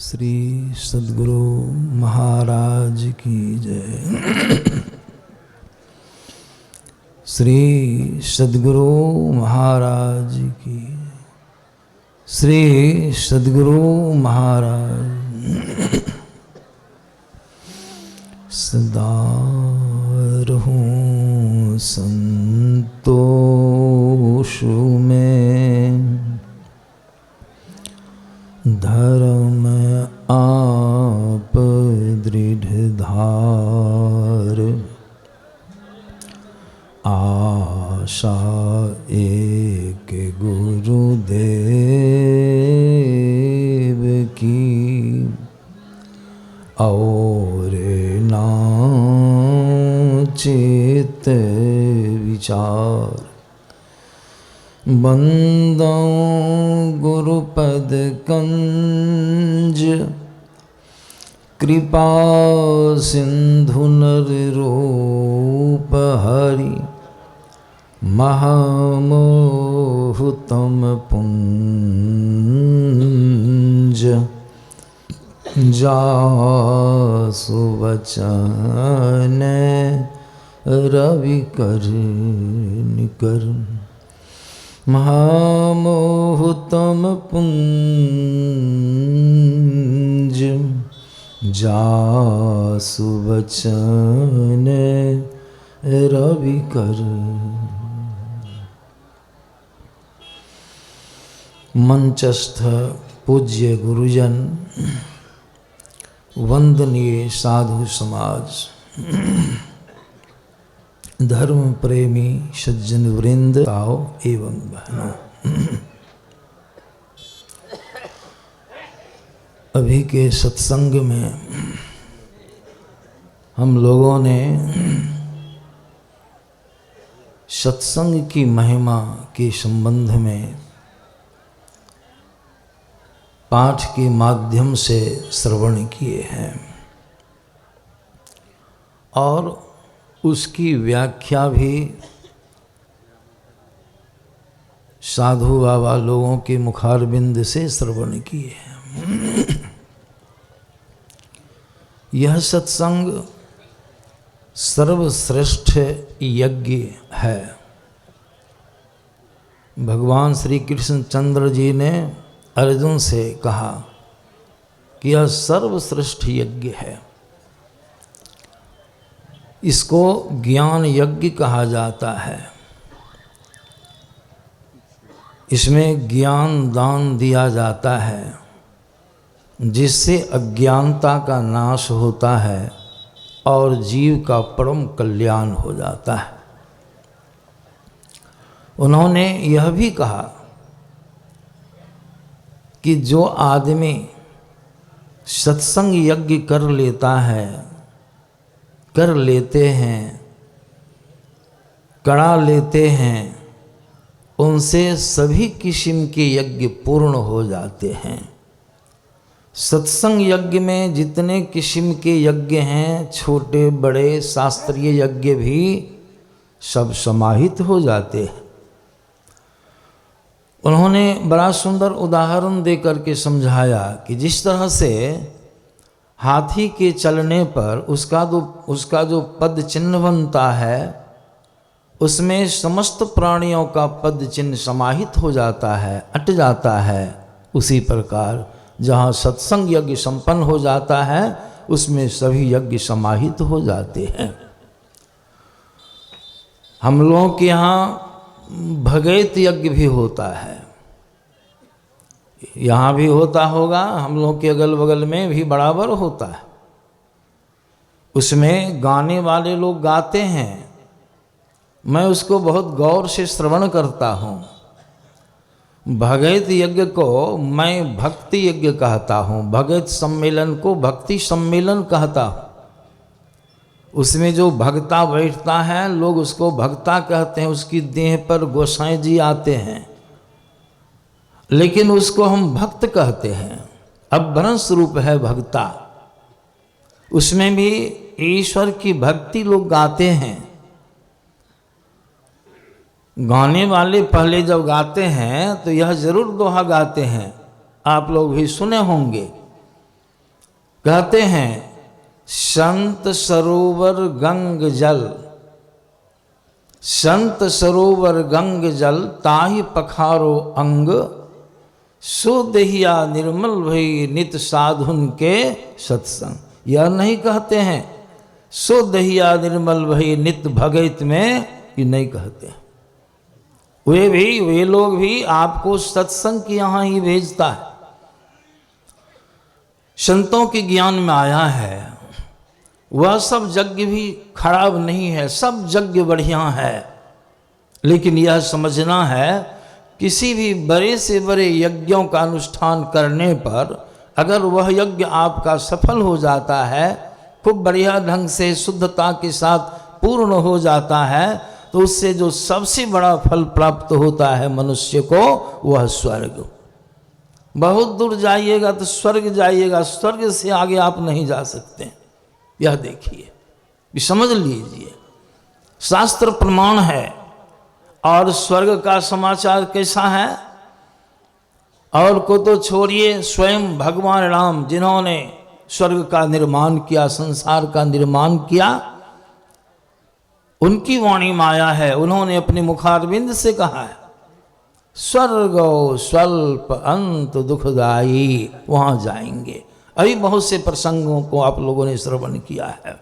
श्री सद्गुरु महाराज की जय। श्री सद्गुरु महाराज की, श्री सद्गुरु महाराज। सदा रहूं संतोष में, धर्म आप दृढ़ धार, आशा एक गुरुदेव की, और ना चित विचार। बंदों गुरुपद कंज, कृपा सिंधु नर रूप हरि, महामोह तम पुंज। जासु वचन रवि कर निकर, महामोह तम पुंज। जासु वचन रवि कर। मंचस्थ पूज्य गुरुजन, वंदनीय साधु समाज, धर्म प्रेमी सज्जन वृंद आओ एवं बहनों, अभी के सत्संग में हम लोगों ने सत्संग की महिमा के संबंध में पाठ के माध्यम से श्रवण किए हैं और उसकी व्याख्या भी साधु बाबा लोगों के मुखारबिंद से श्रवण किए हैं। यह सत्संग सर्वश्रेष्ठ यज्ञ है। भगवान श्री कृष्ण चंद्र जी ने अर्जुन से कहा कि यह सर्वश्रेष्ठ यज्ञ है। इसको ज्ञान यज्ञ कहा जाता है। इसमें ज्ञान दान दिया जाता है, जिससे अज्ञानता का नाश होता है और जीव का परम कल्याण हो जाता है। उन्होंने यह भी कहा कि जो आदमी सत्संग यज्ञ कर लेते हैं, करा लेते हैं, उनसे सभी किस्म के यज्ञ पूर्ण हो जाते हैं। सत्संग यज्ञ में जितने किस्म के यज्ञ हैं, छोटे बड़े शास्त्रीय यज्ञ भी सब समाहित हो जाते हैं। उन्होंने बड़ा सुंदर उदाहरण देकर के समझाया कि जिस तरह से हाथी के चलने पर उसका जो पद चिन्ह बनता है, उसमें समस्त प्राणियों का पद चिन्ह समाहित हो जाता है, अट जाता है। उसी प्रकार जहाँ सत्संग यज्ञ संपन्न हो जाता है, उसमें सभी यज्ञ समाहित हो जाते हैं। हम लोगों के यहाँ भगैत यज्ञ भी होता है, यहाँ भी होता होगा, हम लोगों के अगल बगल में भी बराबर होता है। उसमें गाने वाले लोग गाते हैं, मैं उसको बहुत गौर से श्रवण करता हूँ। भगैत यज्ञ को मैं भक्ति यज्ञ कहता हूँ, भगैत सम्मेलन को भक्ति सम्मेलन कहता हूँ। उसमें जो भक्ता बैठता है, लोग उसको भक्ता कहते हैं। उसकी देह पर गोसाईं जी आते हैं, लेकिन उसको हम भक्त कहते हैं। अभ्रंश स्वरूप है भक्ता। उसमें भी ईश्वर की भक्ति लोग गाते हैं। गाने वाले पहले जब गाते हैं तो यह जरूर दोहा गाते हैं, आप लोग भी सुने होंगे कहते हैं संत सरोवर गंग जल, संत सरोवर गंग जल ताहि पखारो अंग, सो दहिया निर्मल भई नित साधुन के सत्संग। यह नहीं कहते हैं सो दहिया निर्मल भई नित भगत में, ये नहीं कहते हैं। वे लोग भी आपको सत्संग की यहाँ ही भेजता है। संतों के ज्ञान में आया है वह सब यज्ञ भी खराब नहीं है, सब यज्ञ बढ़िया है, लेकिन यह समझना है किसी भी बड़े से बड़े यज्ञों का अनुष्ठान करने पर अगर वह यज्ञ आपका सफल हो जाता है, खूब बढ़िया ढंग से शुद्धता के साथ पूर्ण हो जाता है, तो उससे जो सबसे बड़ा फल प्राप्त होता है मनुष्य को वह स्वर्ग। बहुत दूर जाइएगा तो स्वर्ग जाइएगा, स्वर्ग से आगे आप नहीं जा सकते। यह देखिए, समझ लीजिए, शास्त्र प्रमाण है। और स्वर्ग का समाचार कैसा है? और को तो छोड़िए, स्वयं भगवान राम जिन्होंने स्वर्ग का निर्माण किया, संसार का निर्माण किया, उनकी वाणी माया है। उन्होंने अपने मुखारविंद से कहा है स्वर्गो स्वल्प अंत दुखदाई, वहां जाएंगे। अभी बहुत से प्रसंगों को आप लोगों ने श्रवण किया है,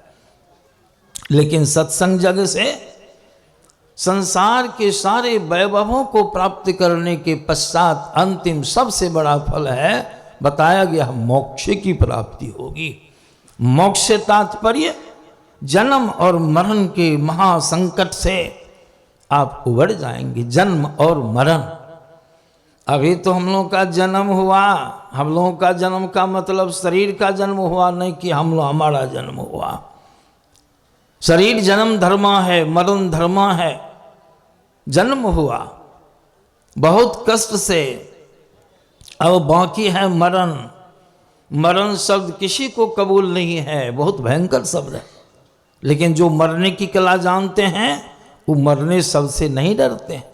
लेकिन सत्संग जग से संसार के सारे वैभवों को प्राप्त करने के पश्चात अंतिम सबसे बड़ा फल है, बताया गया मोक्ष की प्राप्ति होगी। मोक्ष से तात्पर्य जन्म और मरण के महासंकट से आप उबर जाएंगे। जन्म और मरण, अभी तो हम लोगों का जन्म हुआ, हम लोगों का जन्म का मतलब शरीर का जन्म हुआ, नहीं कि हमारा जन्म हुआ। शरीर जन्म धर्मा है, मरण धर्मा है। जन्म हुआ बहुत कष्ट से, अब बाकी है मरण। मरण शब्द किसी को कबूल नहीं है, बहुत भयंकर शब्द है, लेकिन जो मरने की कला जानते हैं वो मरने शब्द से नहीं डरते हैं।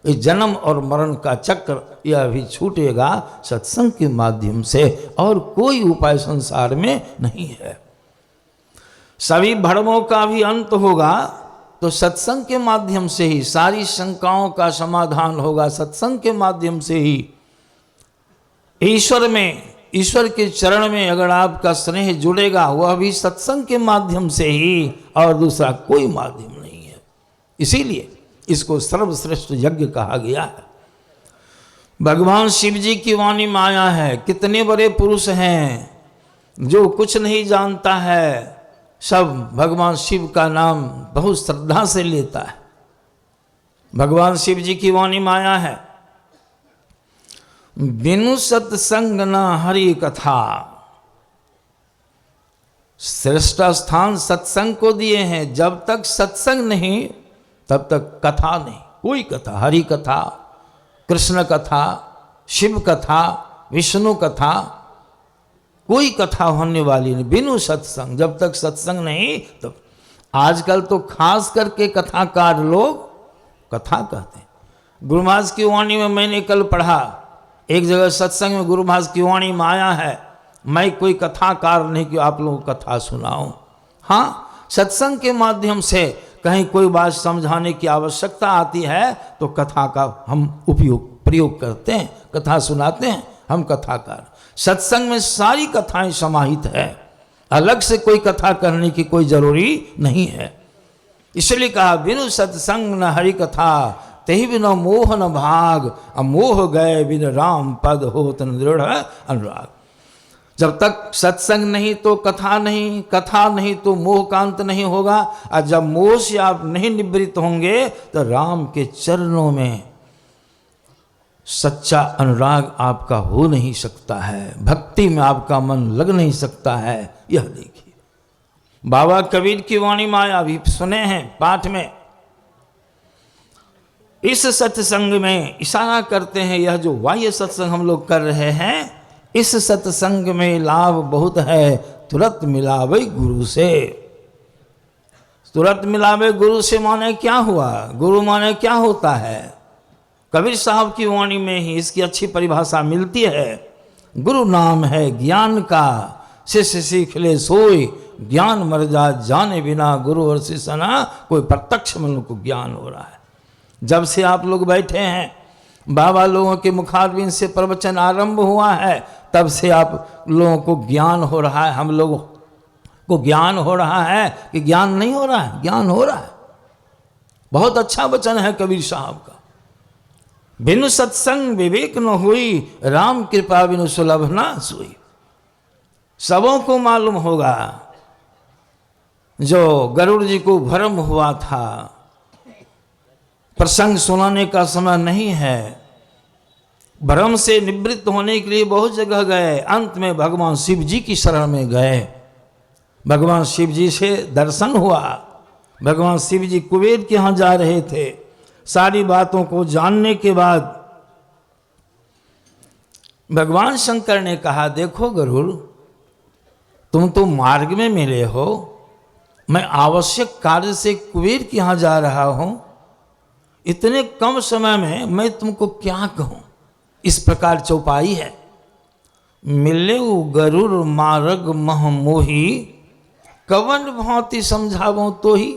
इस जन्म और मरण का चक्र यह भी छूटेगा सत्संग के माध्यम से, और कोई उपाय संसार में नहीं है। सभी भ्रमों का भी अंत होगा तो सत्संग के माध्यम से ही, सारी शंकाओं का समाधान होगा सत्संग के माध्यम से ही। ईश्वर में, ईश्वर के चरण में अगर आपका स्नेह जुड़ेगा वह भी सत्संग के माध्यम से ही, और दूसरा कोई माध्यम नहीं है। इसीलिए इसको सर्वश्रेष्ठ यज्ञ कहा गया है। भगवान शिव जी की वाणी में आया है, कितने बड़े पुरुष हैं, जो कुछ नहीं जानता है सब भगवान शिव का नाम बहुत श्रद्धा से लेता है। भगवान शिव जी की वाणी में आया है बिनु सत्संग न हरि कथा। श्रेष्ठ स्थान सत्संग को दिए हैं। जब तक सत्संग नहीं तब तक कथा नहीं, कोई कथा, हरि कथा, कृष्ण कथा, शिव कथा, विष्णु कथा, कोई कथा होने वाली नहीं बिनु सत्संग। जब तक सत्संग नहीं तब। आजकल तो खास करके कथाकार लोग कथा कहते हैं। गुरु महाराज की वाणी में मैंने कल पढ़ा, एक जगह सत्संग में गुरु महाराज की वाणी में आया है, मैं कोई कथाकार नहीं कि आप लोगों को कथा सुनाऊं। हाँ, सत्संग के माध्यम से कहीं कोई बात समझाने की आवश्यकता आती है तो कथा का हम प्रयोग करते हैं, कथा सुनाते हैं, हम कथाकार। सत्संग में सारी कथाएं समाहित है, अलग से कोई कथा करने की कोई जरूरी नहीं है। इसलिए कहा बिनु सत्संग न हरि कथा, तेहि बिनु मोह न भाग, अमोह गए बिन राम पद होत न दृढ़ अनुराग। जब तक सत्संग नहीं तो कथा नहीं, कथा नहीं तो मोह का अंत नहीं होगा, और जब मोह से आप नहीं निवृत्त होंगे तो राम के चरणों में सच्चा अनुराग आपका हो नहीं सकता है, भक्ति में आपका मन लग नहीं सकता है। यह देखिए, बाबा कबीर की वाणी माया भी सुने हैं पाठ में। इस सत्संग में इशारा करते हैं, यह जो बाह्य सत्संग हम लोग कर रहे हैं, इस सत्संग में लाभ बहुत है, तुरंत मिलावे गुरु से। तुरंत मिलावे गुरु से माने क्या हुआ? गुरु माने क्या होता है? कबीर साहब की वाणी में ही इसकी अच्छी परिभाषा मिलती है। गुरु नाम है ज्ञान का, शिष्य सीख ले सोई, ज्ञान मर जा जाने बिना, गुरु और शिष्य ना कोई प्रत्यक्ष मन को ज्ञान हो रहा है। जब से आप लोग बैठे हैं, बाबा लोगों के मुखारबिंद से प्रवचन आरंभ हुआ है, तब से आप लोगों को ज्ञान हो रहा है। हम लोगों को ज्ञान हो रहा है कि ज्ञान नहीं हो रहा है? ज्ञान हो रहा है। बहुत अच्छा वचन है कबीर साहब का, बिनु सत्संग विवेक न हुई, राम कृपा बिनु सुलभ ना सोई। सबों को मालूम होगा, जो गरुड़ जी को भ्रम हुआ था, प्रसंग सुनाने का समय नहीं है, भ्रम से निवृत्त होने के लिए बहुत जगह गए, अंत में भगवान शिव जी की शरण में गए। भगवान शिव जी से दर्शन हुआ। भगवान शिव जी कुबेर के यहाँ जा रहे थे। सारी बातों को जानने के बाद भगवान शंकर ने कहा, देखो गरुड़, तुम तो मार्ग में मिले हो, मैं आवश्यक कार्य से कुबेर के यहाँ जा रहा हूं, इतने कम समय में मैं तुमको क्या कहूं। इस प्रकार चौपाई है, मिले गरुड़ मार्ग मह मोही, कवन भांति समझाऊं तो ही।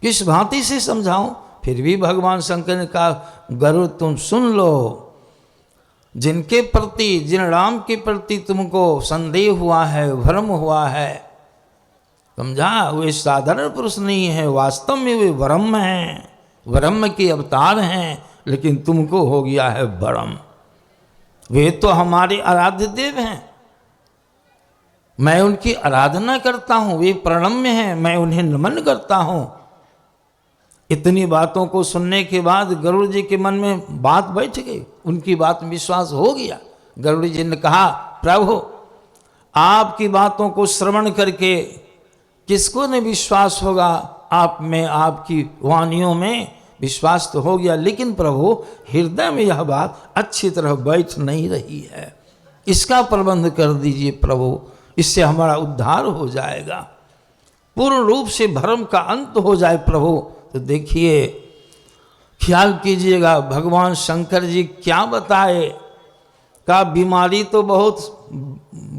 किस भांति से समझाऊं? फिर भी भगवान शंकर ने कहा, गरुड़ तुम सुन लो, जिनके प्रति, जिन राम के प्रति तुमको संदेह हुआ है, भ्रम हुआ है, समझा, वे साधारण पुरुष नहीं है, वास्तव में वे ब्रह्म हैं, ब्रह्म के अवतार हैं, लेकिन तुमको हो गया है भ्रम। वे तो हमारे आराध्य देव हैं, मैं उनकी आराधना करता हूं, वे प्रणम्य हैं, मैं उन्हें नमन करता हूं। इतनी बातों को सुनने के बाद गरुड़ जी के मन में बात बैठ गई, उनकी बात में विश्वास हो गया। गरुड़ जी ने कहा, प्रभु आपकी बातों को श्रवण करके किसको नहीं विश्वास होगा? आप में, आपकी वाणियों में विश्वास तो हो गया, लेकिन प्रभु हृदय में यह बात अच्छी तरह बैठ नहीं रही है, इसका प्रबंध कर दीजिए प्रभु, इससे हमारा उद्धार हो जाएगा, पूर्ण रूप से भ्रम का अंत हो जाए प्रभु। तो देखिए, ख्याल कीजिएगा, भगवान शंकर जी क्या बताए का बीमारी तो बहुत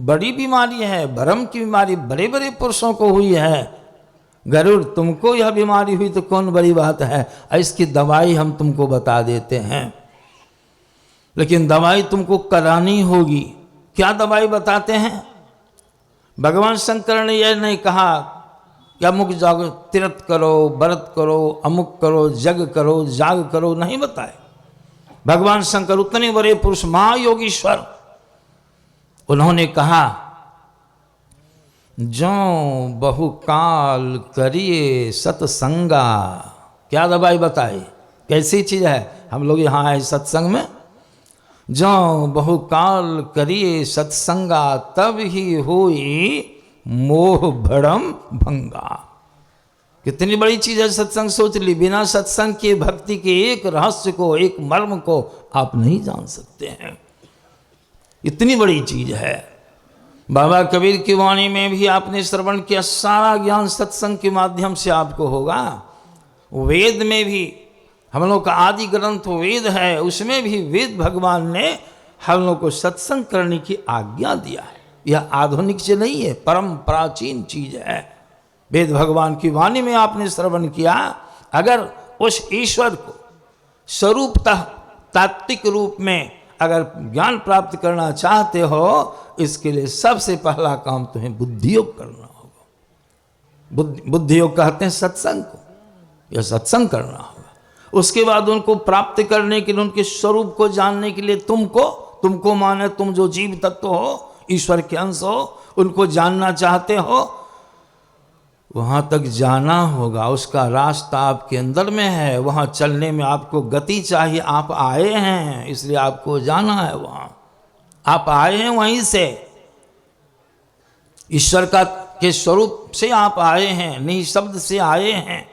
बड़ी बीमारी है, भ्रम की बीमारी बड़े बड़े पुरुषों को हुई है। गरुड़ तुमको यह बीमारी हुई तो कौन बड़ी बात है, इसकी दवाई हम तुमको बता देते हैं, लेकिन दवाई तुमको करानी होगी। क्या दवाई बताते हैं? भगवान शंकर ने यह नहीं कहा कि अमुक जाग तीर्थ करो, व्रत करो, अमुक करो, जग करो, जाग करो, नहीं बताए। भगवान शंकर उतने बड़े पुरुष, महायोगीश्वर, उन्होंने कहा, जो बहुकाल करिए सत्संगा। क्या दवाई बताई? कैसी चीज है? हम लोग यहाँ आए सत्संग में, जो बहुकाल करिए सत्संगा, तब ही होई मोह भ्रम भंगा। कितनी बड़ी चीज है सत्संग, सोच ली। बिना सत्संग के भक्ति के एक रहस्य को, एक मर्म को आप नहीं जान सकते हैं, इतनी बड़ी चीज है। बाबा कबीर की वाणी में भी आपने श्रवण किया, सारा ज्ञान सत्संग के माध्यम से आपको होगा। वेद में भी, हम लोग का आदि ग्रंथ वेद है, उसमें भी वेद भगवान ने हम लोग को सत्संग करने की आज्ञा दिया है। यह आधुनिक से नहीं है, परम प्राचीन चीज है। वेद भगवान की वाणी में आपने श्रवण किया, अगर उस ईश्वर को स्वरूपतः तात्विक रूप में अगर ज्ञान प्राप्त करना चाहते हो, इसके लिए सबसे पहला काम तुम्हें बुद्धि योग करना होगा। बुद्धि योग कहते हैं सत्संग को, यह सत्संग करना होगा। उसके बाद उनको प्राप्त करने के लिए, उनके स्वरूप को जानने के लिए तुमको माने, तुम जो जीव तत्व हो, ईश्वर के अंश हो, उनको जानना चाहते हो, वहां तक जाना होगा। उसका रास्ता आपके अंदर में है, वहां चलने में आपको गति चाहिए। आप आए हैं इसलिए आपको जाना है, वहां आप आए हैं, वहीं से ईश्वर का के स्वरूप से आप आए हैं, नहीं शब्द से आए हैं।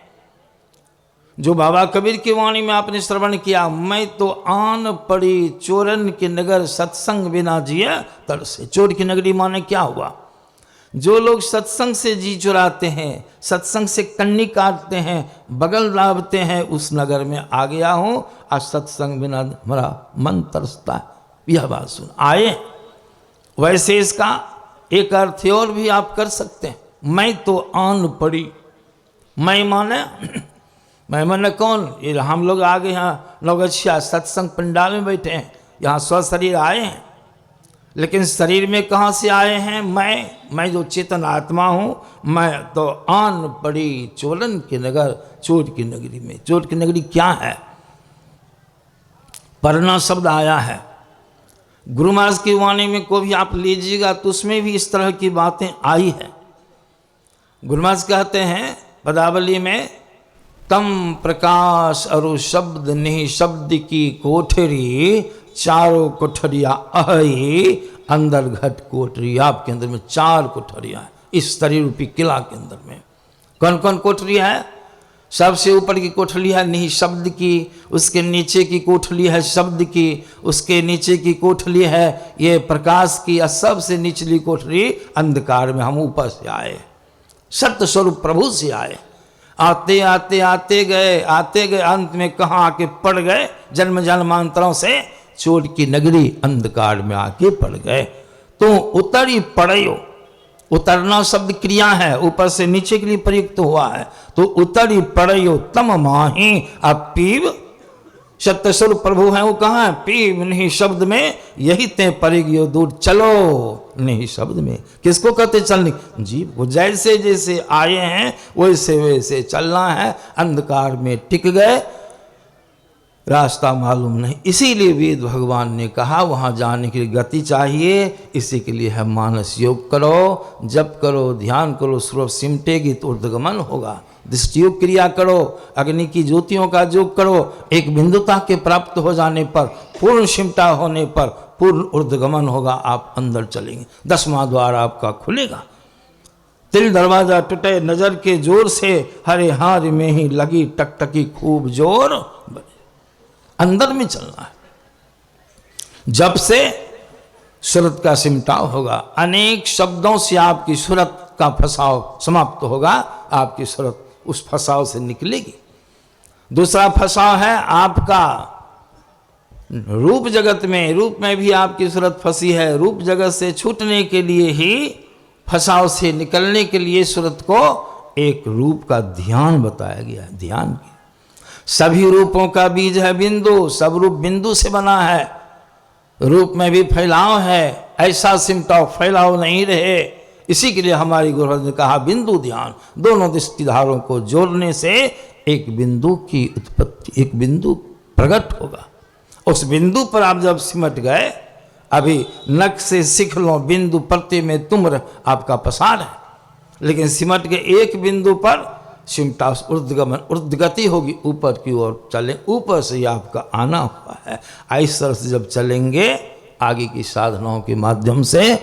जो बाबा कबीर की वाणी में आपने श्रवण किया, मैं तो आन पड़ी चोरन के नगर, सत्संग बिना जिया तरसे। चोर की नगरी माने क्या हुआ? जो लोग सत्संग से जी चुराते हैं, सत्संग से कन्नी काटते हैं, बगल दाबते हैं, उस नगर में आ गया हूं। आज सत्संग बिना हमारा मन तरसता है। यह बात सुन आए। वैसे इसका एक अर्थ और भी आप कर सकते हैं, मैं तो आन पड़ी। मैं माने कौन? ये हम लोग आ गए यहाँ नौगछिया सत्संग पंडाल में बैठे हैं, यहाँ स्व शरीर आए हैं, लेकिन शरीर में कहाँ से आए हैं? मैं जो चेतन आत्मा हूँ, मैं तो आन पड़ी चोलन के नगर, चोट की नगरी में। चोट की नगरी क्या है? परना शब्द आया है। गुरु महाराज की वाणी में को भी आप लीजिएगा तो उसमें भी इस तरह की बातें आई है। गुरु महाराज कहते हैं पदावली में, तम प्रकाश अरु शब्द नहीं शब्द की कोठरी, चारों कोठरिया अहि अंदर घट कोठरी। आपके अंदर में 4 कोठरियाँ हैं इस शरीर रूपी किला के अंदर में। कौन कौन कोठरियाँ है? सबसे ऊपर की कोठरी है नहीं शब्द की, उसके नीचे की कोठरी है शब्द की, उसके नीचे की कोठरी है ये प्रकाश की, और सबसे निचली कोठरी अंधकार में। हम ऊपर से आए, सत्य स्वरूप प्रभु से आए, आते आते आते गए अंत में कहाँ आके पड़ गए? जन्म जन्मांतरों से चोट की नगरी अंधकार में आके पड़ गए। तो उतरी पड़यो, उतरना शब्द क्रिया है, ऊपर से नीचे के लिए प्रयुक्त हुआ है। तो उतरी पड़यो तम माही, अब पीव सत्य स्वरूप प्रभु है वो कहाँ है? पीव नहीं शब्द में, यही ते परिगियो दूर चलो नहीं शब्द में। किसको कहते चलने? जीव को। जैसे जैसे आए हैं वैसे वैसे चलना है। अंधकार में टिक गए, रास्ता मालूम नहीं, इसीलिए वेद भगवान ने कहा वहाँ जाने के लिए गति चाहिए। इसी के लिए है मानस योग करो, जप करो, ध्यान करो, स्वरूप सिमटेगी तो ऊर्ध्वगमन होगा। दृष्टि योग क्रिया करो, अग्नि की ज्योतियों का योग करो, एक बिंदुता के प्राप्त हो जाने पर, पूर्ण सिमटा होने पर पूर्ण ऊर्ध्वगमन होगा। आप अंदर चलेंगे, 10वां द्वार आपका खुलेगा। तिल दरवाजा टूटे नजर के जोर से, हरे हार में ही लगी टकटकी खूब जोर। अंदर में चलना है। जब से सूरत का सिमटाव होगा, अनेक शब्दों से आपकी सूरत का फंसाव समाप्त होगा, आपकी सूरत उस फंसाव से निकलेगी। दूसरा फंसाव है आपका रूप जगत में। रूप में भी आपकी सूरत फंसी है। रूप जगत से छूटने के लिए ही, फंसाव से निकलने के लिए सूरत को एक रूप का ध्यान बताया गया है। ध्यान की सभी रूपों का बीज है बिंदु, सब रूप बिंदु से बना है। रूप में भी फैलाव है, ऐसा सिमटाव फैलाव नहीं रहे। इसी के लिए हमारी गुरु ने कहा बिंदु ध्यान। दोनों दृष्टिधारों को जोड़ने से एक बिंदु की उत्पत्ति, एक बिंदु प्रकट होगा। उस बिंदु पर आप जब सिमट गए, अभी नख से सीख लो बिंदु प्रति में तुम आपका पसार है, लेकिन सिमट के एक बिंदु पर सिमटा ऊर्ध्वगमन, ऊर्ध्वगति होगी, ऊपर की ओर चले, ऊपर से ही आपका आना हुआ है। इस तरह से जब चलेंगे आगे की साधनाओं के माध्यम से,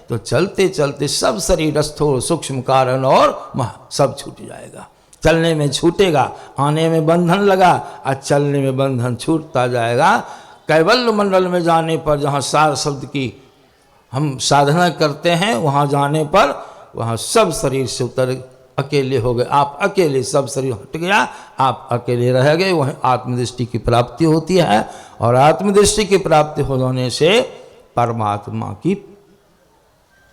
तो चलते चलते सब शरीर स्थूल सूक्ष्म कारण और सब छूट जाएगा। चलने में छूटेगा, आने में बंधन लगा, और चलने में बंधन छूटता जाएगा। कैवल्य मंडल में जाने पर, जहाँ सार शब्द की हम साधना करते हैं, वहाँ जाने पर वहाँ सब शरीर से उतर अकेले हो गए। आप अकेले, सब शरीर हट गया, आप अकेले रह गए। वहीं आत्मदृष्टि की प्राप्ति होती है, और आत्मदृष्टि की प्राप्ति हो जाने से परमात्मा की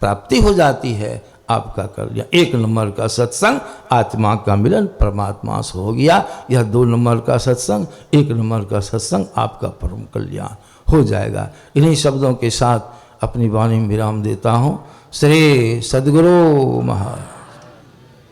प्राप्ति हो जाती है। आपका कर लिया 1 नंबर का सत्संग, आत्मा का मिलन परमात्मा से हो गया। यह 2 नंबर का सत्संग, 1 नंबर का सत्संग, आपका परम कल्याण हो जाएगा। इन्हीं शब्दों के साथ अपनी वाणी में विराम देता हूँ। श्री सद्गुरु महाराज।